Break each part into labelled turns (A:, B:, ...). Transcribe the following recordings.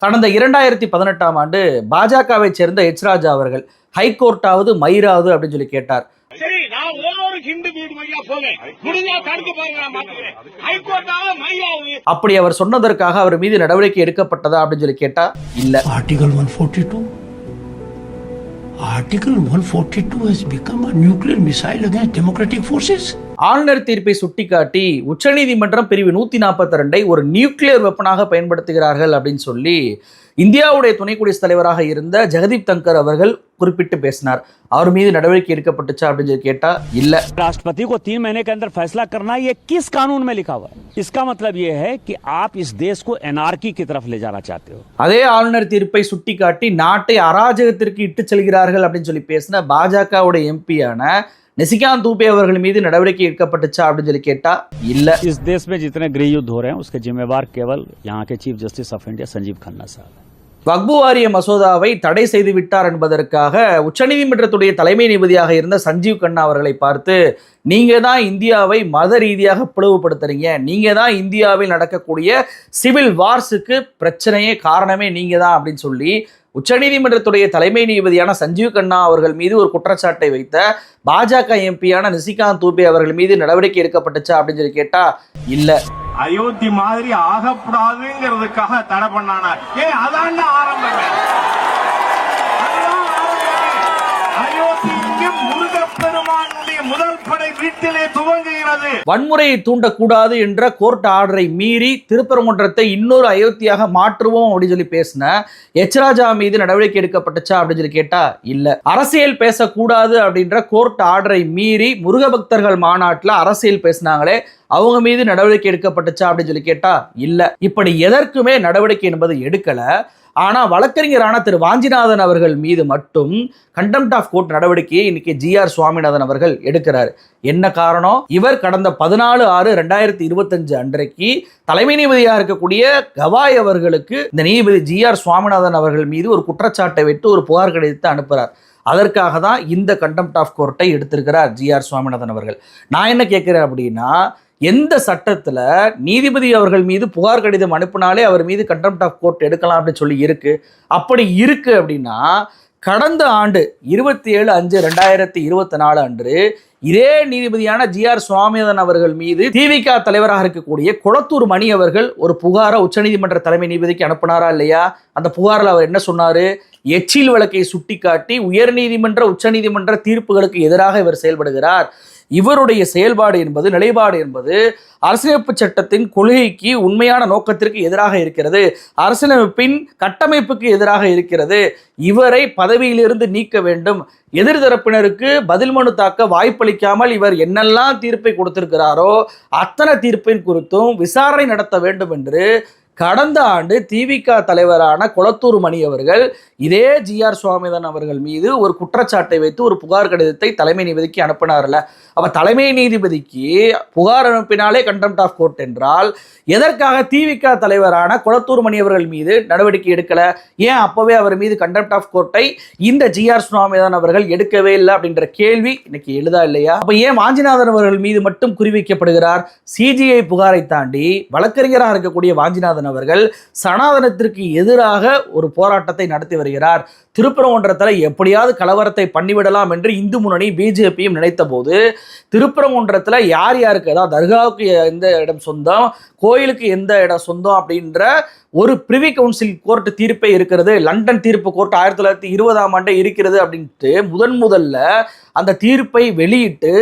A: கடந்த 2018ஆம் ஆண்டு பாஜகவை சேர்ந்த எச் ராஜா அவர்கள் ஹைகோர்ட்டாவது மயிராவது அப்படின்னு சொல்லி கேட்டார். அப்படி அவர் சொன்னதற்காக அவர் மீது நடவடிக்கை எடுக்கப்பட்டதா அப்படின்னு சொல்லி கேட்டா இல்ல.
B: Article 142 has become a nuclear missile against democratic forces.
A: ஆளுநர் தீர்ப்பை சுட்டிக்காட்டி உச்சநீதிமன்றம் பிரிவு 142 ஒரு நியூக்ளியர் வெப்பனாக பயன்படுத்துகிறார்கள் அப்படின்னு சொல்லி இந்தியாவுடைய துணை குடியரசுத் தலைவராக இருந்த ஜெகதீப் தங்கர் அவர்கள் குறிப்பிட்டு பேசினார். அவர் மீது நடவடிக்கை எடுக்கப்பட்டுச்சா அப்படின்னு சொல்லி கேட்டா இல்ல.
C: राष्ट्रपति को 3 महीने के अंदर फैसला करना ये किस कानून में लिखा हुआ है? इसका मतलब ये है कि आप इस देश को एनार्की की तरफ ले जाना चाहते हो.
A: அதே ஆளுநர் தீர்ப்பை சுட்டிக்காட்டி நாட்டை அராஜகத்திற்கு இட்டு செல்கிறார்கள் அப்படின்னு சொல்லி பேசின பாஜகவுடைய எம்பியான நிசிகாந்த் தூபே அவர்கள் மீது நடவடிக்கை எடுக்கப்பட்டுச்சா அப்படின்னு சொல்லி கேட்டா இல்ல.
C: इस देश में जितने गृह युद्ध हो रहे हैं उसके जिम्मेवार केवल यहाँ के chief justice of India Sanjeev Khanna साहब.
A: வக்பு வாரிய மசோதாவை தடை செய்து விட்டார் என்பதற்காக உச்சநீதிமன்றத்துடைய தலைமை நீதிபதியாக இருந்த சஞ்சீவ் கண்ணா அவர்களை பார்த்து நீங்க தான் இந்தியாவை மத ரீதியாக பிளவுபடுத்துறீங்க, நீங்க தான் இந்தியாவில் நடக்கக்கூடிய சிவில் வார்ஸுக்கு பிரச்சனையே காரணமே நீங்க தான் அப்படின்னு சொல்லி உச்சநீதிமன்றத்துடைய தலைமை நீதிபதியான சஞ்சீவ் கண்ணா அவர்கள் மீது ஒரு குற்றச்சாட்டை வைத்த பாஜக எம்பியான நிசிகாந்த் தூபே அவர்கள் மீது நடவடிக்கை எடுக்கப்பட்டுச்சா அப்படின்னு சொல்லி கேட்டா இல்ல.
D: அயோத்தி மாதிரி ஆகக்கூடாதுங்கிறதுக்காக தடை பண்ணானா? அதான் ஆரம்பம். அயோத்தி முருகப்பெருமானுடைய முதல் படை வீட்டிலே துவங்குகிறது.
A: வன்முறையை தூண்டக்கூடாது என்ற கோர்ட் ஆர்டரை மீறி திருப்பரங்குன்றத்தை இன்னொரு அயோத்தியாக மாற்றுவோம் அப்படின்னு சொல்லி பேசின எச் ராஜா மீது நடவடிக்கை எடுக்கப்பட்டுச்சா அப்படின்னு சொல்லி கேட்டா இல்ல. அரசியல் பேசக்கூடாது அப்படின்ற கோர்ட் ஆர்டரை மீறி முருக பக்தர்கள் மாநாட்டில் அரசியல் பேசினாங்களே அவங்க மீது நடவடிக்கை எடுக்கப்பட்டுச்சா அப்படின்னு சொல்லி கேட்டா இல்ல. இப்படி எதற்குமே நடவடிக்கை என்பது எடுக்கல. ஆனா வழக்கறிஞரான திரு வாஞ்சிநாதன் அவர்கள் மீது மட்டும் கண்டெம்ட் ஆஃப் கோர்ட் நடவடிக்கையை இன்னைக்கு ஜி.ஆர். சுவாமிநாதன் அவர்கள் எடுக்கிறார். என்ன காரணம்? இவர் கடந்த 14/6/2025 அன்றைக்கு தலைமை நீதிபதியாக இருக்கக்கூடிய கவாய் அவர்களுக்கு இந்த நீதிபதி ஜி.ஆர். சுவாமிநாதன் அவர்கள் மீது ஒரு குற்றச்சாட்டை வைத்து ஒரு புகார் கடிதத்தை அனுப்புகிறார். அதற்காக தான் இந்த கண்டெம்ட் ஆஃப் கோர்ட்டை எடுத்திருக்கிறார் ஜி.ஆர். சுவாமிநாதன் அவர்கள். நான் என்ன கேட்கிறேன் அப்படின்னா, எந்த சட்டத்தில் நீதிபதி அவர்கள் மீது புகார் கடிதம் அனுப்பினாலே அவர் மீது கண்டெம்ட் ஆஃப் கோர்ட் எடுக்கலாம் அப்படின்னு சொல்லி இருக்கு? அப்படி இருக்கு அப்படின்னா கடந்த ஆண்டு 27/5/2024 அன்று இதே நீதிபதியான ஜி.ஆர். சுவாமிநாதன் அவர்கள் மீது திமுக தலைவராக இருக்கக்கூடிய குளத்தூர் மணி அவர்கள் ஒரு புகாரை உச்சநீதிமன்ற தலைமை நீதிபதிக்கு அனுப்பினாரா இல்லையா? அந்த புகாரில் அவர் என்ன சொன்னாரு? எச்சில் வழக்கை சுட்டிக்காட்டி உயர்நீதிமன்ற உச்சநீதிமன்ற தீர்ப்புகளுக்கு எதிராக இவர் செயல்படுகிறார். இவருடைய செயல்பாடு என்பது நிலைப்பாடு என்பது அரசியலமைப்பு சட்டத்தின் கொள்கைக்கு உண்மையான நோக்கத்திற்கு எதிராக இருக்கிறது, அரசியலமைப்பின் கட்டமைப்புக்கு எதிராக இருக்கிறது. இவரை பதவியிலிருந்து நீக்க வேண்டும். எதிர்தரப்பினருக்கு பதில் மனு தாக்க வாய்ப்பளிக்காமல் இவர் என்னெல்லாம் தீர்ப்பை கொடுத்திருக்கிறாரோ அத்தனை தீர்ப்பின் குறித்தும் விசாரணை நடத்த வேண்டும் என்று கடந்த ஆண்டு திமுக தலைவரான குளத்தூர் மணி அவர்கள் இதே ஜி.ஆர். சுவாமிநாதன் அவர்கள் மீது ஒரு குற்றச்சாட்டை வைத்து ஒரு புகார் கடிதத்தை தலைமை நீதிபதிக்கு அனுப்பினார்ல. அப்ப தலைமை நீதிபதிக்கு புகார் அனுப்பினாலே கண்டெம்ட் ஆஃப் கோர்ட் என்றால் எதற்காக திமுக தலைவரான குளத்தூர் மணி அவர்கள் மீது நடவடிக்கை எடுக்கல? ஏன் அப்பவே அவர் மீது கண்டெம்ட் ஆஃப் கோர்ட்டை இந்த ஜி.ஆர். சுவாமிநாதன் அவர்கள் எடுக்கவே இல்லை அப்படின்ற கேள்வி இன்னைக்கு எழுதா இல்லையா? அப்ப ஏன் வாஞ்சிநாதன் அவர்கள் மீது மட்டும் குறிவைக்கப்படுகிறார்? சிஜிஐ புகாரை தாண்டி வழக்கறிஞராக இருக்கக்கூடிய வாஞ்சிநாதன் அவர்கள் சனாதனத்திற்கு எதிராக ஒரு போராட்டத்தை நடத்தி வருகிறார். திருப்பரங்குன்றத்தில் எப்படியாவது கலவரத்தை பண்ணிவிடலாம் என்று இந்து முன்னணி பிஜேபியும் நினைத்த போது திருப்பரங்குன்றத்தில் யார் யாருக்கு, அதாவது தர்காவுக்கு எந்த இடம் சொந்தம், கோயிலுக்கு எந்த இடம் சொந்தம் அப்படின்ற ஒரு பிரிவி கவுன்சில் கோர்ட் தீர்ப்பே இருக்கிறது. லண்டன் தீர்ப்பு கோர்ட் 1920ஆம் ஆண்டே இருக்கிறது அப்படின்ட்டு முதல்ல அந்த தீர்ப்பை வெளியிட்டு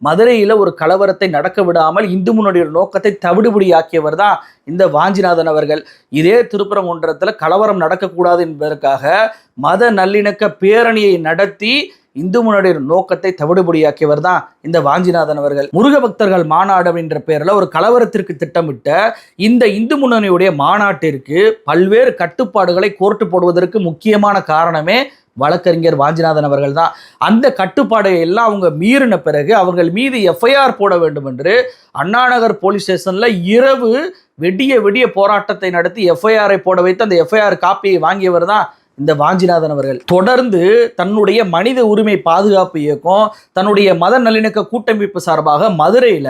A: மதுரையில் ஒரு கலவரத்தை நடக்க விடாமல் இந்து முன்னணியோட நோக்கத்தை தவிடுபடியாக்கியவர் தான் இந்த வாஞ்சிநாதன் அவர்கள். இதே திருப்பரங்குன்றத்தில் கலவரம் நடக்கக்கூடாது என்பதற்காக மத நல்லிணக்க பேரணியை நடத்தி இந்து முன்னணியோட நோக்கத்தை தவிடுபடியாக்கியவர் தான் இந்த வாஞ்சிநாதன் அவர்கள். முருக பக்தர்கள் மாநாடு அப்படின்ற பேரில் ஒரு கலவரத்திற்கு திட்டமிட்ட இந்த இந்து முன்னணியுடைய மாநாட்டிற்கு பல்வேறு கட்டுப்பாடுகளை கோர்ட்டு போடுவதற்கு முக்கியமான காரணமே வழக்கறிஞர் வாஞ்சிநாதன் அவர்கள் தான். அந்த கட்டுப்பாடை எல்லாம் அவங்க மீறின பிறகு அவர்கள் மீது எஃப்ஐஆர் போட வேண்டும் என்று அண்ணாநகர் போலீஸ் ஸ்டேஷன்ல இரவு விடிய போராட்டத்தை நடத்தி எஃப்ஐஆரை போட வைத்து அந்த எஃப்ஐஆர் காப்பியை வாங்கியவர் தான் இந்த வாஞ்சிநாதன் அவர்கள். தொடர்ந்து தன்னுடைய மனித உரிமை பாதுகாப்பு இயக்கம், தன்னுடைய மத நல்லிணக்க கூட்டமைப்பு சார்பாக மதுரையில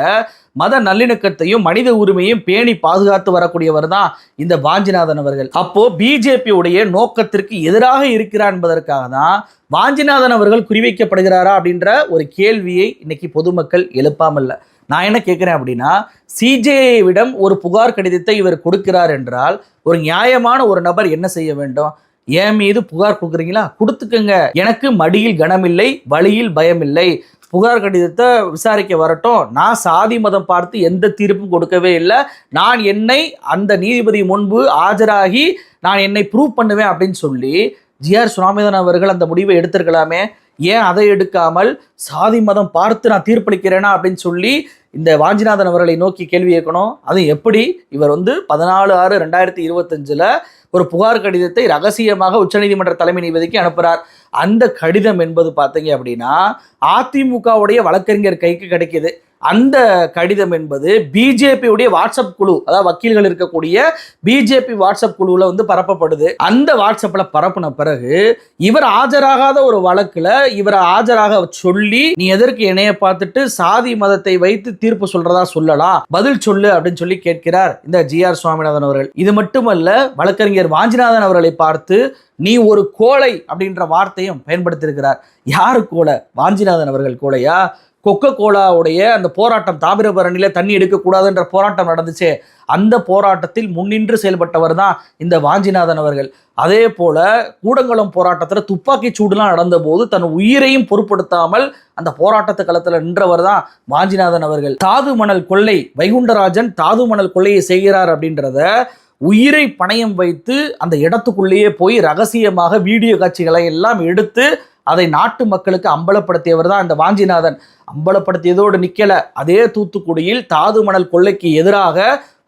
A: மத நல்லிணக்கத்தையும் மனித உரிமையும் பேணி பாதுகாத்து வரக்கூடியவர் தான் இந்த வாஞ்சிநாதன் அவர்கள். அப்போ பிஜேபி உடைய நோக்கத்திற்கு எதிராக இருக்கிறார் என்பதற்காக தான் வாஞ்சிநாதன் அவர்கள் குறிவைக்கப்படுகிறாரா அப்படின்ற ஒரு கேள்வியை இன்னைக்கு பொதுமக்கள் எழுப்பாமல்ல. நான் என்ன கேட்கிறேன் அப்படின்னா, சிஜேஐவிடம் ஒரு புகார் கடிதத்தை இவர் கொடுக்கிறார் என்றால் ஒரு நியாயமான ஒரு நபர் என்ன செய்ய வேண்டும்? என் மீது புகார் கொடுக்குறீங்களா, கொடுத்துக்கங்க, எனக்கு மடியில் கனமில்லை, வழியில் பயமில்லை, புகார் கடிதத்தை விசாரிக்க வரட்டும், நான் சாதி மதம் பார்த்து எந்த தீர்ப்பும் கொடுக்கவே இல்லை, நான் என்னை அந்த நீதிபதி முன்பு ஆஜராகி நான் என்னை ப்ரூவ் பண்ணுவேன் அப்படின்னு சொல்லி ஜிஆர் சுவாமிநாதன் அவர்கள் அந்த முடிவை எடுத்திருக்கலாமே. ஏன் அதை எடுக்காமல் சாதி மதம் பார்த்து நான் தீர்ப்பளிக்கிறேனா அப்படின்னு சொல்லி இந்த வாஞ்சிநாதன் அவர்களை நோக்கி கேள்வி கேட்கணும். அது எப்படி? இவர் 14/6/2025 ஒரு புகார் கடிதத்தை ரகசியமாக உச்சநீதிமன்ற தலைமை நீதிபதிக்கு அனுப்புகிறார். அந்த கடிதம் என்பது பார்த்தீங்க அப்படின்னா அதிமுகவுடைய வழக்கறிஞர் கைக்கு கிடைக்கிது. அந்த கடிதம் என்பது பிஜேபியுடைய வாட்ஸ்அப் குழு, அதாவது வக்கீல்கள் இருக்கக்கூடிய பிஜேபி வாட்ஸ்அப் குழுவில் பரப்பப்படுது. அந்த வாட்ஸ்அப்ல பரப்புன பிறகு இவர் ஆஜராகாத ஒரு வழக்குல இவரை ஆஜராக சொல்லி, நீ எதற்கு என்னைய பார்த்துட்டு சாதி மதத்தை வைத்து தீர்ப்பு சொல்றதா சொல்லலாம், பதில் சொல்லு அப்படின்னு சொல்லி கேட்கிறார் இந்த ஜிஆர் சுவாமிநாதன் அவர்கள். இது மட்டுமல்ல, வழக்கறிஞர் வாஞ்சிநாதன் அவர்களை பார்த்து நீ ஒரு கோழை அப்படின்ற வார்த்தையும் பயன்படுத்தியிருக்கிறார். யாரு கோழை? வாஞ்சிநாதன் அவர்கள் கோழையா? கொக்கோ கோலாவுடைய அந்த போராட்டம், தாமிரபரணியில தண்ணி எடுக்கக்கூடாதுன்ற போராட்டம் நடந்துச்சு, அந்த போராட்டத்தில் முன்னின்று செயல்பட்டவர் தான் இந்த வாஞ்சிநாதன் அவர்கள். அதே போல கூடங்குளம் போராட்டத்தில் துப்பாக்கி சூடுலாம் நடந்த போது தன் உயிரையும் பொருட்படுத்தாமல் அந்த போராட்டத்து களத்தில் நின்றவர் தான் வாஞ்சிநாதன் அவர்கள். தாது மணல் கொள்ளை, வைகுண்டராஜன் தாது மணல் கொள்ளையை செய்கிறார் அப்படின்றத உயிரை பணயம் வைத்து அந்த இடத்துக்குள்ளேயே போய் ரகசியமாக வீடியோ காட்சிகளை எல்லாம் எடுத்து அதை நாட்டு மக்களுக்கு அம்பலப்படுத்தியவர் தான் இந்த வாஞ்சிநாதன். அம்பலப்படுத்தியதோடு நிக்கல, அதே தூத்துக்குடியில் தாது மணல் கொள்ளைக்கு எதிராக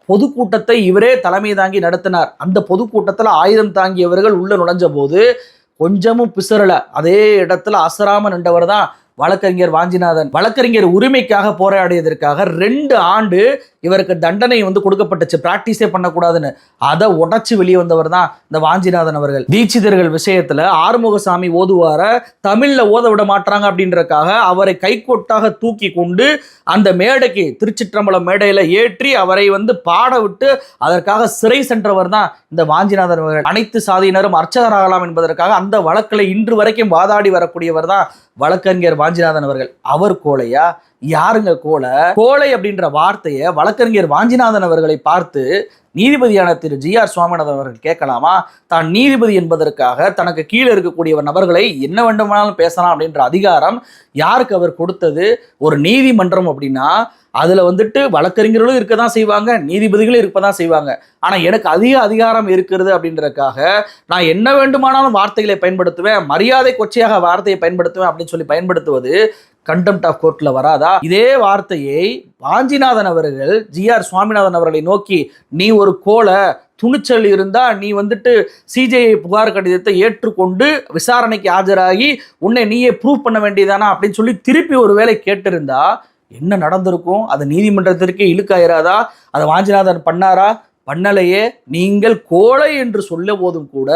A: பொதுக்கூட்டத்தை இவரே தலைமை தாங்கி நடத்தினார். அந்த பொதுக்கூட்டத்தில் ஆயுதம் தாங்கியவர்கள் உள்ள நுழைஞ்ச போது கொஞ்சமும் பிசறல, அதே இடத்துல அசராம நின்றவர் தான் வழக்கறிஞர் வாஞ்சிநாதன். வழக்கறிஞர் உரிமைக்காக போராடியதற்காக 2 ஆண்டு இவருக்கு தண்டனை கொடுக்கப்பட்டுச்சு, பிராக்டிஸே பண்ணக்கூடாதுன்னு. அதை உடைச்சு வெளியே வந்தவர் தான் இந்த வாஞ்சிநாதன் அவர்கள். தீட்சிதர்கள் விஷயத்துல ஆறுமுகசாமி ஓதுவார தமிழ்ல ஓத விட மாட்டாங்க அப்படின்றக்காக அவரை கைகோட்டாக தூக்கி கொண்டு அந்த மேடைக்கு, திருச்சிற்றம்பலம் மேடையில ஏற்றி அவரை பாட விட்டு அதற்காக சிறை சென்றவர் தான் இந்த வாஞ்சிநாதன் அவர்கள். அனைத்து சாதியினரும் அர்ச்சகராகலாம் என்பதற்காக அந்த வழக்கில் இன்று வரைக்கும் வாதாடி வரக்கூடியவர் தான் வழக்கறிஞர் வாஞ்சிநாதன் அவர்கள். அவர் கோழையா? யாருங்க கோழை? கோழை அப்படின்ற வார்த்தையை வழக்கறிஞர் வாஞ்சிநாதன் அவர்களை பார்த்து நீதிபதியான திரு ஜிஆர் சுவாமிநாதன் அவர்கள் கேட்கலாமா? தான் நீதிபதி என்பதற்காக தனக்கு கீழே இருக்கக்கூடிய நபர்களை என்ன வேண்டுமானாலும் பேசலாம் அப்படின்ற அதிகாரம் யாருக்கு அவர் கொடுத்தது? ஒரு நீதிமன்றம் அப்படின்னா அதுல வழக்கறிஞர்களும் இருக்க தான் செய்வாங்க, நீதிபதிகளும் இருக்க தான் செய்வாங்க. ஆனா எனக்கு அதிக அதிகாரம் இருக்கிறது அப்படின்றதுக்காக நான் என்ன வேண்டுமானாலும் வார்த்தைகளை பயன்படுத்துவேன், மரியாதை கொச்சையாக வார்த்தையை பயன்படுத்துவேன் அப்படின்னு சொல்லி பயன்படுத்துவது கண்டெம்ட் ஆஃப் கோர்ட்ல வராதா? இதே வார்த்தையை வாஞ்சிநாதன் அவர்கள் ஜிஆர் சுவாமிநாதன் அவர்களை நோக்கி, நீ ஒரு கோழை, துணிச்சல் இருந்தா நீ சிஜேஐ புகார் கடிதத்தை ஏற்றுக்கொண்டு விசாரணைக்கு ஆஜராகி உன்னை நீயே ப்ரூவ் பண்ண வேண்டியதானா அப்படின்னு சொல்லி திருப்பி ஒரு வேளை கேட்டிருந்தா என்ன நடந்திருக்கும்? அது நீதிமன்றத்திற்கே இழுக்காயிராதா? அதை வாஞ்சிநாதன் பண்ணாரா? பண்ணலையே. நீங்கள் கோழை என்று சொல்ல போதும் கூட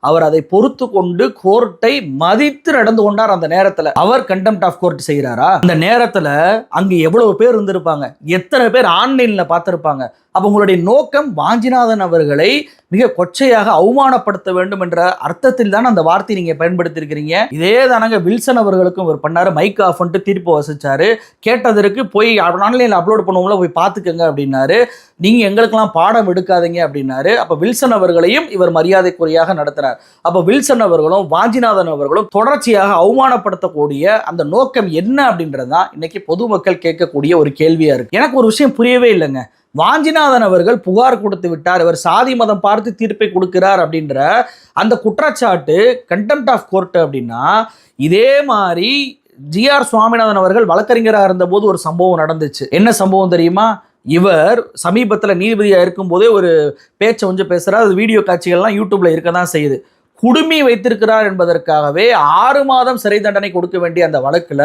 A: அவர் அதை பொறுத்து கொண்டு கோர்ட்டை மதித்து நடந்து கொண்டார். அந்த நேரத்தில் அவர் கண்டெம்ட் ஆஃப் கோர்ட் செய்கிறாரா? அந்த நேரத்தில் அங்கு எவ்வளவு பேர் இருந்திருப்பாங்க, எத்தனை பேர் ஆன்லைன்ல பார்த்திருப்பாங்க. அப்ப உங்களுடைய நோக்கம் வாஞ்சிநாதன் அவர்களை மிக கொச்சையாக அவமானப்படுத்த வேண்டும் என்ற அர்த்தத்தில் தான் அந்த வார்த்தையை நீங்க பயன்படுத்தி இருக்கிறீங்க. இதே தானங்க வில்சன் அவர்களுக்கும் அவர் பண்ணாரு. மைக் ஆஃப் பண்ணிட்டு தீர்ப்பு வசிச்சாரு. கேட்டதற்கு போய் ஆன்லைன்ல அப்லோட் பண்ணுவோம்ல, போய் பார்த்துக்கங்க அப்படின்னாரு. நீங்க எங்களுக்கெல்லாம் பாடம் எடுக்காதீங்க அப்படின்னாரு. அப்ப வில்சன் அவர்களையும் இவர் மரியாதைக்குறையாக நடத்தினார். அப்ப வில்சன் அவர்களும் வாஞ்சிநாதன் அவர்களும் தொடர்ச்சியாக அவமானப்படுத்தக்கூடிய அந்த நோக்கம் என்ன அப்படின்றதுதான் இன்னைக்கு பொதுமக்கள் கேட்கக்கூடிய ஒரு கேள்வியா இருக்கு. எனக்கு ஒரு விஷயம் புரியவே இல்லைங்க. வாஞ்சிநாதன் அவர்கள் புகார் கொடுத்து விட்டார், இவர் சாதி மதம் பார்த்து தீர்ப்பை கொடுக்கிறார் அப்படின்ற அந்த குற்றச்சாட்டு கண்டெம்ட் ஆஃப் கோர்ட் அப்படின்னா, இதே மாதிரி ஜிஆர் சுவாமிநாதன் அவர்கள் வழக்கறிஞராக இருந்த போது ஒரு சம்பவம் நடந்துச்சு. என்ன சம்பவம் தெரியுமா? இவர் சமீபத்தில் நீதிபதியாக இருக்கும் போதே ஒரு பேச்சை பேசுகிறார். அது வீடியோ காட்சிகள்லாம் யூடியூப்ல இருக்க தான் செய்யுது. குடுமி வைத்திருக்கிறார் என்பதற்காகவே 6 மாதம் சிறை தண்டனை கொடுக்க வேண்டிய அந்த வழக்குல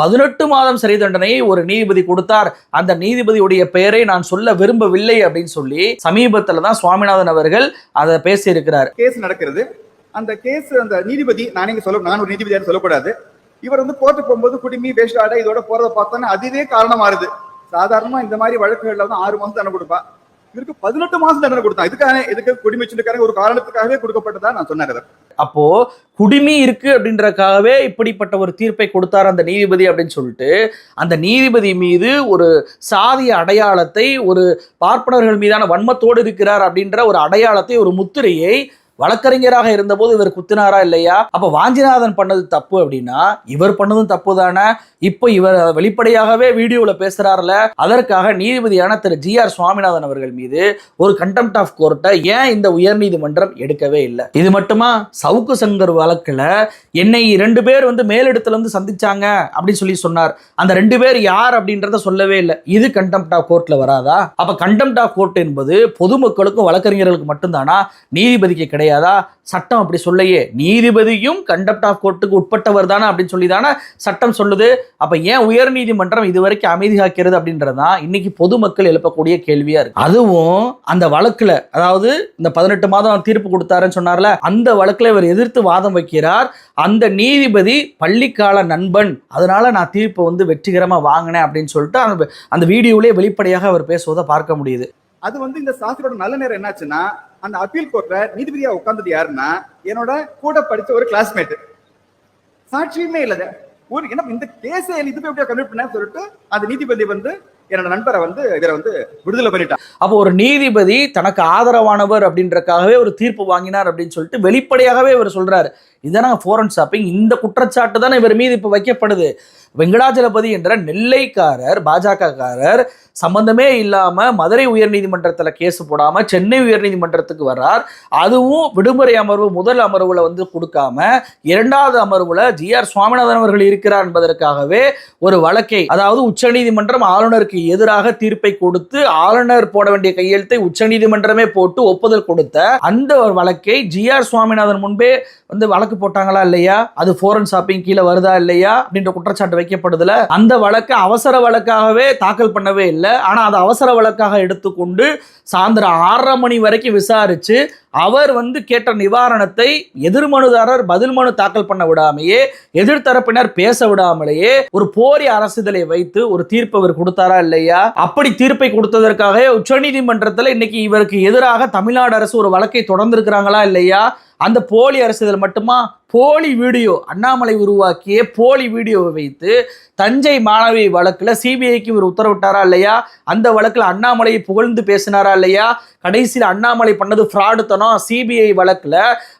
A: 18 மாதம் சிறை தண்டனையை ஒரு நீதிபதி கொடுத்தார். அந்த நீதிபதியுடைய பெயரை நான் சொல்ல விரும்பவில்லை அப்படின்னு சொல்லி சமீபத்தில் தான் சுவாமிநாதன் அவர்கள் அதை பேசி இருக்கிறார்.
E: கேஸ் நடக்கிறது, அந்த கேஸ் அந்த நீதிபதி நான் ஒரு நீதிபதியாரு சொல்லக்கூடாது. இவர் வந்து கோர்ட்டு போகும்போது குடிமி வேஸ்டாட இதோட போறதை பார்த்தோன்னா அதுவே காரணமா இருது. சாதாரணமா இந்த மாதிரி வழக்குகள்ல வந்து 6 மாசம் தண்டனை கொடுப்பா, இவருக்கு 18 மாசம் தண்டனை கொடுத்தா. இதுக்கு குடிமை வச்சிருக்காங்க ஒரு காரணத்துக்காகவே கொடுக்கப்பட்டதா நான் சொன்னேன்.
A: அப்போ குடிமி இருக்கு அப்படின்றதுக்காகவே இப்படிப்பட்ட ஒரு தீர்ப்பை கொடுத்தார் அந்த நீதிபதி அப்படின்னு சொல்லிட்டு அந்த நீதிபதி மீது ஒரு சாதிய அடையாளத்தை, ஒரு பார்ப்பனர்கள் மீதான வன்மத்தோடு இருக்கிறார் அப்படின்ற ஒரு அடையாளத்தை, ஒரு முத்திரையை வழக்கறிஞராக இருந்தபோது இவர் குத்தினாரா இல்லையா? அப்ப வாஞ்சிநாதன் பண்ணது தப்பு அப்படின்னா இவர் பண்ணதும் தப்பு தானே. இப்போ இவர் வெளிப்படையாகவே வீடியோல பேசுறாருல, அதற்காக நீதிபதியான திரு GR சுவாமிநாதன் அவர்கள் மீது ஒரு கண்டெம்ட் ஆஃப் கோர்ட்டை ஏன் இந்த உயர்நீதிமன்றம் எடுக்கவே இல்லை? இது மட்டுமா, சவுக்கு சங்கர் வழக்குல என்னை 2 பேர் வந்து மேலிடத்துல இருந்து சந்திச்சாங்க அப்படின்னு சொல்லி சொன்னார். அந்த 2 பேர் யார் அப்படின்றத சொல்லவே இல்லை. இது கண்டெம்ட் ஆஃப் கோர்ட்ல வராதா? அப்ப கண்டெம்ட் ஆஃப் கோர்ட் என்பது பொதுமக்களுக்கும் வழக்கறிஞர்களுக்கு மட்டும்தானா, நீதிபதிக்கு கிடையாதா? சட்டம் அப்படி சொல்லையே. நீதிபதியும் கண்டெம்ட் ஆஃப் கோர்ட்டுக்கு உட்பட்டவர் தானே அப்படின்னு சொல்லி தானே சட்டம் சொல்லுது. அப்ப ஏன் உயர் நீதிமன்றம் இதுவரைக்கும் அமைதி காக்கிறது அப்படின்றதான் இன்னைக்கு பொதுமக்கள் எழுப்பக்கூடிய கேள்வியா இருக்கு. அதுவும் அந்த வழக்குல, அதாவது இந்த 18 மாதம் தீர்ப்பு கொடுத்தாருன்னு சொன்னார்ல, அந்த வழக்குல இவர் எதிர்த்து வாதம் வைக்கிறார். அந்த நீதிபதி பள்ளிக்கால நண்பன், அதனால நான் தீர்ப்பை வந்து வெற்றிகரமா வாங்கினேன் அப்படின்னு சொல்லிட்டு அந்த வீடியோலயே வெளிப்படையாக அவர் பேசுவதை பார்க்க முடியுது.
E: அது வந்து இந்த சாஸ்திரோட நல்ல நேரம் என்னாச்சுன்னா, அந்த அப்பீல் கோர்ட்ல நீதிபதியா உட்கார்ந்தது யாருன்னா என்னோட கூட படிச்ச ஒரு கிளாஸ்மேட். சாட்சியுமே இல்ல. என்ன இந்த கேஸை இதுவே எப்படியா கன்வெர்ட் பண்ண சொல்லிட்டு அந்த நீதிபதி வந்து என்னோட நண்பரை வந்து இவரை வந்து விடுதலை பண்ணிட்டான்.
A: அப்போ ஒரு நீதிபதி தனக்கு ஆதரவானவர் அப்படின்றக்காகவே ஒரு தீர்ப்பு வாங்கினார் அப்படின்னு சொல்லிட்டு வெளிப்படையாகவே இவர் சொல்றாரு. இதான ஃபோரன் ஷாப்பிங். இந்த குற்றச்சாட்டு தானே இவர் மீது இப்ப வைக்கப்படுது. வெங்கடாஜலபதி என்ற நெல்லைக்காரர், பாஜகக்காரர், சம்பந்தமே இல்லாம மதுரை உயர்நீதிமன்றத்துல கேஸ் போடாம சென்னை உயர்நீதிமன்றத்துக்கு வர்றார். அதுவும் விடுமுறை அமர்வு முதல் அமர்வுல வந்து கொடுக்காம 2வது அமர்வுல GR சுவாமிநாதன் அவர்கள் இருக்கிறார் என்பதற்காகவே ஒரு வழக்கை, அதாவது உச்சநீதிமன்றம் ஆளுநருக்கு எதிராக தீர்ப்பை கொடுத்து ஆளுநர் போட வேண்டிய கையெழுத்தை உச்சநீதிமன்றமே போட்டு ஒப்புதல் கொடுத்த அந்த ஒரு வழக்கை GR சுவாமிநாதன் முன்பே வந்து வழக்கு போட்டாங்களா இல்லையா? அது ஃபோரன் ஷாப்பிங் கீழே வருதா இல்லையா அப்படின்ற குற்றச்சாட்டு வைக்கப்படுதுல. அந்த வழக்கு அவசர வழக்காகவே தாக்கல் பண்ணவே இல்லை. ஆனா அது அவசர வழக்காக எடுத்துக்கொண்டு சாயந்தரம் 6:30 மணி வரைக்கும் விசாரிச்சு அவர் வந்து கேட்ட நிவாரணத்தை எதிர்மனுதாரர் பதில் மனு தாக்கல் பண்ண விடாமையே, எதிர்த்தரப்பினர் பேச விடாமலேயே ஒரு போலி அரசிதழை வைத்து ஒரு தீர்ப்பை இவர் கொடுத்தாரா இல்லையா? அப்படி தீர்ப்பை கொடுத்ததற்காக உச்சநீதிமன்றத்தில் இன்னைக்கு இவருக்கு எதிராக தமிழ்நாடு அரசு ஒரு வழக்கை தொடர்ந்து இருக்கிறாங்களா இல்லையா? அந்த போலி அரசிதழ் மட்டுமா, போலி வீடியோ, அண்ணாமலை உருவாக்கிய போலி வீடியோவை வைத்து தஞ்சை மாணவி வழக்குல சிபிஐக்கு இவர் உத்தரவிட்டாரா இல்லையா? அந்த வழக்குல அண்ணாமலையை புகழ்ந்து பேசினாரா இல்லையா? கடைசியில் அண்ணாமலை பண்ணது ஃப்ராடு தனம். சிபிஐ வழக்குல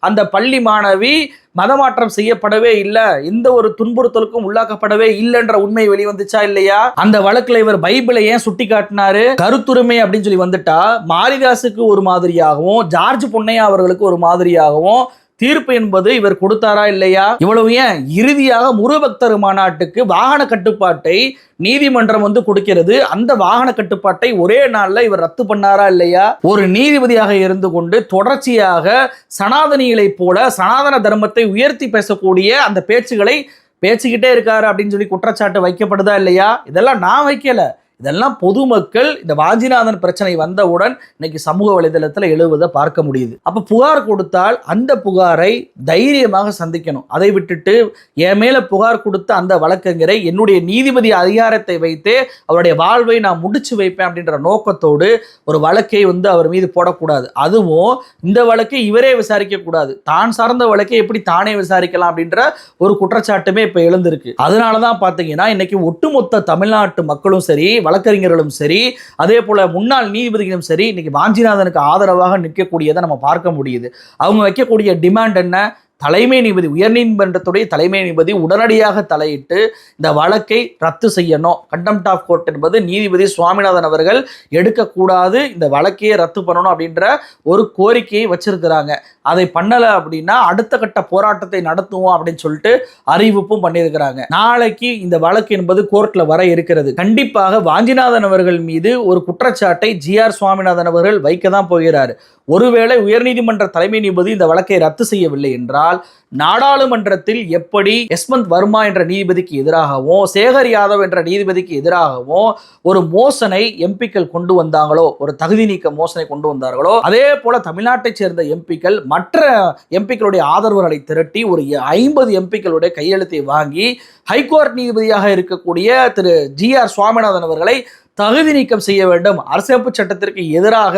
A: அந்த பள்ளி மாணவி மதமாற்றம் செய்யப்படவே இல்லை, எந்த ஒரு துன்புறுத்தலுக்கும் உள்ளாக்கப்படவே இல்லைன்ற உண்மை வெளிவந்துச்சா இல்லையா? அந்த வழக்குல இவர் பைபிளை ஏன் சுட்டி காட்டினாரு? கருத்துரிமை அப்படின்னு சொல்லி வந்துட்டா மாரிதாசுக்கு ஒரு மாதிரியாகவும் ஜார்ஜ் பொன்னையா அவர்களுக்கு ஒரு மாதிரியாகவும் தீர்ப்பு என்பது இவர் கொடுத்தாரா இல்லையா? இவ்வளவு ஏன், இறுதியாக முருகபக்தர் மாநாட்டுக்கு வாகன கட்டுப்பாட்டை நீதிமன்றம் வந்து கொடுக்கிறது. அந்த வாகன கட்டுப்பாட்டை ஒரே நாள்ல இவர் ரத்து பண்ணாரா இல்லையா? ஒரு நீதிபதியாக இருந்து கொண்டு தொடர்ச்சியாக சனாதனிகளை போல சனாதன தர்மத்தை உயர்த்தி பேசக்கூடிய அந்த பேச்சுகளை பேசிக்கிட்டே இருக்காரு அப்படின்னு சொல்லி குற்றச்சாட்டு வைக்கப்படுதா இல்லையா? இதெல்லாம் நான் வைக்கல, இதெல்லாம் பொதுமக்கள் இந்த வாஞ்சிநாதன் பிரச்சனை வந்தவுடன் இன்னைக்கு சமூக வலைதளத்தில் எழுவதை பார்க்க முடியுது. அப்ப புகார் கொடுத்தால் அந்த புகாரை தைரியமாக சந்திக்கணும். அதை விட்டுட்டு என் மேல புகார் கொடுத்த அந்த வழக்கறிஞரை என்னுடைய நீதிபதி அதிகாரத்தை வைத்தே அவருடைய வாழ்வை நான் முடிச்சு வைப்பேன் அப்படின்ற நோக்கத்தோடு ஒரு வழக்கை வந்து அவர் மீது போடக்கூடாது. அதுவும் இந்த வழக்கை இவரே விசாரிக்க கூடாது, தான் சார்ந்த வழக்கை எப்படி தானே விசாரிக்கலாம் அப்படின்ற ஒரு குற்றச்சாட்டுமே இப்ப எழுந்திருக்கு. அதனாலதான் பாத்தீங்கன்னா இன்னைக்கு ஒட்டுமொத்த தமிழ்நாட்டு மக்களும் சரி, வழக்கறிஞர்களும் சரி, அதே போல முன்னாள் நீதிபதிகளும் சரி, இன்னைக்கு வாஞ்சிநாதனுக்கு ஆதரவாக நிற்கக்கூடியதை நம்ம பார்க்க முடியுது. அவங்க வைக்கக்கூடிய டிமாண்ட் என்ன? தலைமை நீதிபதி, உயர்நீதிமன்றத்துடைய தலைமை நீதிபதி உடனடியாக தலையிட்டு இந்த வழக்கை ரத்து செய்யணும். கண்டெம்ட் ஆஃப் கோர்ட் என்பது நீதிபதி சுவாமிநாதன் அவர்கள் எடுக்கக்கூடாது, இந்த வழக்கையே ரத்து பண்ணணும் அப்படின்ற ஒரு கோரிக்கையை வச்சிருக்கிறாங்க. அதை பண்ணல அப்படின்னா அடுத்த கட்ட போராட்டத்தை நடத்துவோம் அப்படின்னு சொல்லிட்டு அறிவிப்பும் பண்ணியிருக்கிறாங்க. நாளைக்கு இந்த வழக்கு என்பது கோர்ட்ல வர இருக்கிறது. கண்டிப்பாக வாஞ்சிநாதன் அவர்கள் மீது ஒரு குற்றச்சாட்டை GR சுவாமிநாதன் அவர்கள் வைக்க தான் போகிறார். ஒருவேளை உயர்நீதிமன்ற தலைமை நீதிபதி இந்த வழக்கை ரத்து செய்யவில்லை என்றால் நாடாளுமன்றத்தில் எப்படி யஸ்வந்த் வர்மா என்ற நீதிபதிக்கு எதிராகவும் சேகர் யாதவ் என்ற நீதிபதிக்கு எதிராகவும் ஒரு மோசனை எம்பிக்கள் கொண்டு வந்தாங்களோ, ஒரு தகுதி நீக்க மோசனை கொண்டு வந்தார்களோ, அதே போல தமிழ்நாட்டை சேர்ந்த எம்பிக்கள் மற்ற எம்பிக்களுடைய ஆதரவுகளை திரட்டி ஒரு 50 எம்பிக்களுடைய கையெழுத்தை வாங்கி ஹைகோர்ட் நீதிபதியாக இருக்கக்கூடிய திரு ஜி.ஆர். சுவாமிநாதன் அவர்களை தகுதி நீக்கம் செய்ய வேண்டும். அரசியலமைப்பு சட்டத்திற்கு எதிராக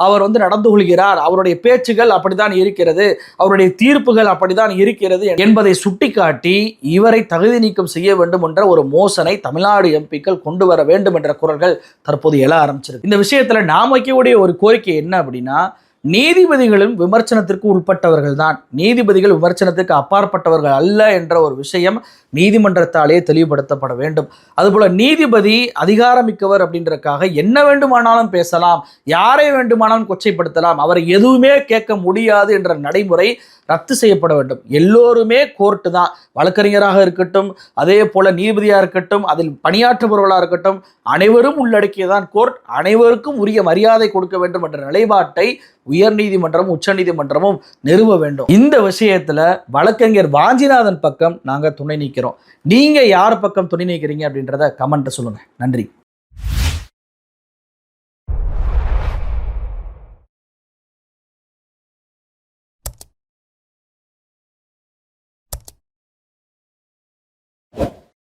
A: அவர் நடந்து கொள்கிறார், அவருடைய பேச்சுகள் அப்படித்தான் இருக்கிறது, அவருடைய தீர்ப்புகள் அப்படித்தான் இருக்கிறது என்பதை சுட்டிக்காட்டி இவரை தகுதி நீக்கம் செய்ய வேண்டும் என்ற ஒரு மோசனை தமிழ்நாடு எம்பிக்கள் கொண்டு வர வேண்டும் என்ற குரல்கள் தற்போது எழ ஆரம்பிச்சிருக்கு. இந்த விஷயத்துல நாம் வைக்கக்கூடிய ஒரு கோரிக்கை என்ன அப்படின்னா, நீதிபதிகளும் விமர்சனத்திற்கு உட்பட்டவர்கள் தான், நீதிபதிகள் விமர்சனத்திற்கு அப்பாற்பட்டவர்கள் அல்ல என்ற ஒரு விஷயம் நீதிமன்றத்தாலே தெளிவுபடுத்தப்பட வேண்டும். அதுபோல நீதிபதி அதிகாரமிக்கவர் அப்படின்றதுக்காக என்ன வேண்டுமானாலும் பேசலாம், யாரை வேண்டுமானாலும் கொச்சைப்படுத்தலாம், அவரை எதுவுமே கேட்க முடியாது என்ற நடைமுறை ரத்து செய்யப்பட வேண்டும். எல்லோருமே கோர்ட்டு தான், வழக்கறிஞராக இருக்கட்டும், அதே போல நீதிபதியாக இருக்கட்டும், அதில் பணியாற்றுபவர்களாக இருக்கட்டும், அனைவரும் உள்ளடக்கியதான் கோர்ட், அனைவருக்கும் உரிய மரியாதை கொடுக்க வேண்டும் என்ற நிலைப்பாட்டை உயர்நீதிமன்றமும் உச்சநீதிமன்றமும் நிறுவ வேண்டும். இந்த விஷயத்துல வழக்கறிஞர் வாஞ்சிநாதன் பக்கம் நாங்க துணை நிற்கிறோம். நீங்க யார் பக்கம் துணை நிற்கிறீங்க அப்படின்றத கமெண்ட் சொல்லுங்க. நன்றி.